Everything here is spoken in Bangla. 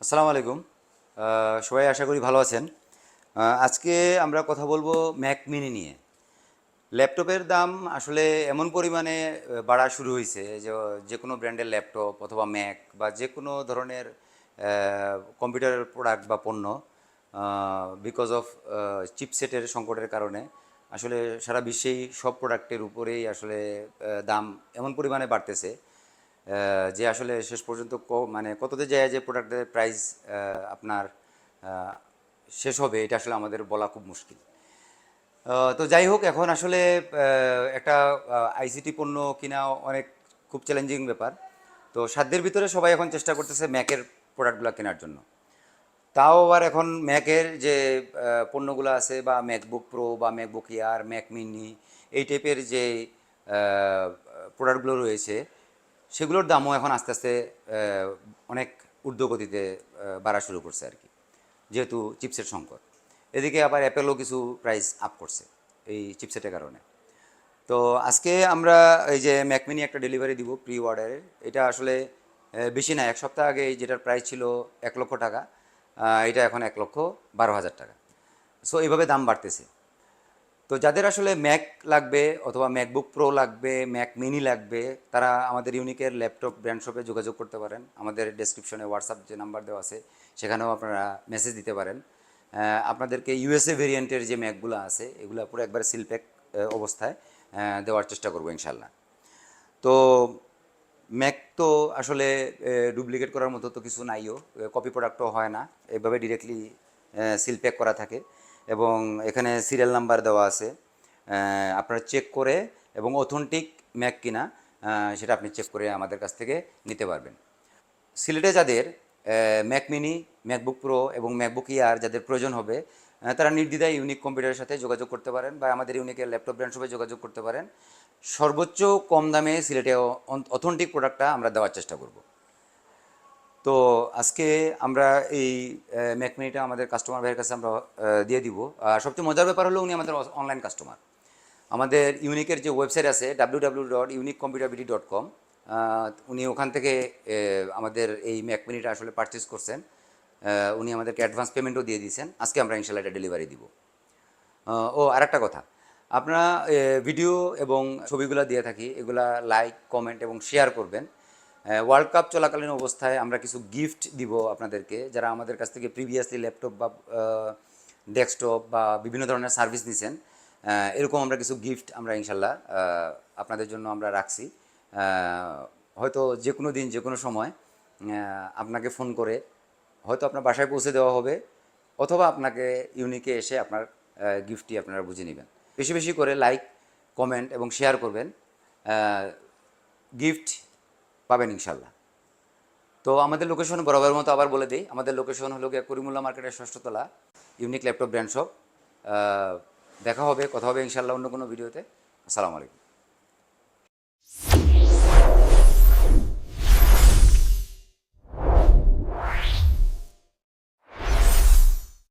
আসসালামু আলাইকুম। সবাই আশা করি ভালো আছেন। আজকে আমরা কথা বলবো ম্যাক মিনি নিয়ে। ল্যাপটপের দাম আসলে এমন পরিমাণে বাড়া শুরু হয়েছে যে যে কোনো ব্র্যান্ডের ল্যাপটপ অথবা ম্যাক বা যে কোনো ধরনের কম্পিউটারের প্রোডাক্ট বা পণ্য বিকজ অফ চিপসেটের সংকটের কারণে আসলে সারা বিশ্বেই সব প্রোডাক্টের উপরেই আসলে দাম এমন পরিমাণে বাড়তেছে যে আসলে শেষ পর্যন্ত মানে কততে যায় যে প্রোডাক্টের প্রাইস আপনার আহ, শেষ হবে এটা আসলে আমাদের বলা খুব মুশকিল। তো যাই হোক এখন আসলে একটা আইসিটি পণ্য কিনা অনেক খুব চ্যালেঞ্জিং ব্যাপার। তো সাধ্যের ভিতরে সবাই এখন চেষ্টা করতেছে ম্যাকের প্রোডাক্টগুলো কেনার জন্য। তাও আবার এখন ম্যাকের যে পণ্যগুলো আছে বা ম্যাকবুক প্রো বা ম্যাকবুক এয়ার ম্যাক মিনি এই টাইপের যে প্রোডাক্টগুলো রয়েছে সেগুলোর দামও এখন আস্তে আস্তে অনেক ঊর্ধ্বগতিতে বাড়া শুরু করছে আর কি, যেহেতু চিপসেট সংকট। এদিকে আবার অ্যাপেলও কিছু প্রাইস আপ করছে এই চিপসেটের কারণে। তো আজকে আমরা এই যে ম্যাকমিনি একটা ডেলিভারি দিব প্রি অর্ডারের, এটা আসলে বেশি না, এক সপ্তাহ আগে যেটার প্রাইস ছিল 1 লক্ষ টাকা, এটা এখন 1,12,000 টাকা। সো এইভাবে দাম বাড়তেছে। তো যাদের আসলে ম্যাক লাগবে অথবা ম্যাকবুক প্রো লাগবে ম্যাক মিনি লাগবে তারা আমাদের ইউনিকের ল্যাপটপ ব্র্যান্ড শপে যোগাযোগ করতে পারেন। আমাদের ডেসক্রিপশনে হোয়াটসঅ্যাপ যে নাম্বার দেওয়া আছে সেখানেও আপনারা মেসেজ দিতে পারেন। আপনাদেরকে ইউএসএ ভেরিয়েন্টের যে ম্যাকগুলো আছে এগুলো পুরো একবার সিলপ্যাক অবস্থায় দেওয়ার চেষ্টা করবো ইনশাল্লাহ। তো ম্যাক তো আসলে ডুপ্লিকেট করার মতো তো কিছু নাইও, কপি প্রোডাক্টও হয় না, এভাবে ডিরেক্টলি সিল প্যাক করা থাকে এবং এখানে সিরিয়াল নাম্বার দেওয়া আছে। আপনারা চেক করে এবং অথেন্টিক ম্যাক কিনা সেটা আপনি চেক করে আমাদের কাছ থেকে নিতে পারবেন। সিলেটে যাদের ম্যাক মিনি ম্যাকবুক প্রো এবং ম্যাকবুক ইয়ার যাদের প্রয়োজন হবে তারা নির্দ্বিধায় ইউনিক কম্পিউটারের সাথে যোগাযোগ করতে পারেন বা আমাদের ইউনিকের ল্যাপটপ ব্র্যান্ড শপে যোগাযোগ করতে পারেন। সর্বোচ্চ কম দামে সিলেটে অথেন্টিক প্রোডাক্টটা আমরা দেওয়ার চেষ্টা করব। তো আজকে আমরা এই ম্যাক মিনিটা আমাদের কাস্টমার ভাইয়ের কাছে আমরা দিয়ে দিব। আর সবচেয়ে মজার ব্যাপার হলো উনি আমাদের অনলাইন কাস্টমার। আমাদের ইউনিকের যে ওয়েবসাইট আছে www.uniquecomputerbt.com, উনি ওখান থেকে আমাদের এই ম্যাক মিনিটা আসলে পারচেস করছেন। উনি আমাদেরকে অ্যাডভান্স পেমেন্টও দিয়ে দিয়েছেন। আজকে আমরা ইনশাল্লাহ এটা ডেলিভারি দিব। ও আরেকটা কথা, আপনারা ভিডিও এবং ছবিগুলো দিয়ে থাকি, এগুলা লাইক কমেন্ট এবং শেয়ার করবেন। ওয়ার্ল্ড কাপ চলাকালীন অবস্থায় আমরা কিছু গিফট দিব আপনাদেরকে, যারা আমাদের কাছ থেকে প্রিভিয়াসলি ল্যাপটপ বা ডেস্কটপ বা বিভিন্ন ধরনের সার্ভিস নিছেন। এরকম আমরা কিছু গিফট আমরা ইনশাল্লাহ আপনাদের জন্য আমরা রাখছি। হয়তো যে কোনো দিন যে কোনো সময় আপনাকে ফোন করে হয়তো আপনার বাসায় পৌঁছে দেওয়া হবে অথবা আপনাকে ইউনিকে এসে আপনার গিফটটি আপনারা বুঝে নেবেন। বেশি বেশি করে লাইক কমেন্ট এবং শেয়ার করবেন, গিফট পাবেন ইনশাল্লাহ। তো আমাদের লোকেশন বরাবর মতো আবার বলে দিই, আমাদের লোকেশন হলো গিয়ে করিমুল্লা মার্কেটের 6ষ্ঠ তলা, ইউনিক ল্যাপটপ ব্র্যান্ড শপ। দেখা হবে, কথা হবে ইনশাল্লাহ অন্য কোনো ভিডিওতে। আসসালামু আলাইকুম।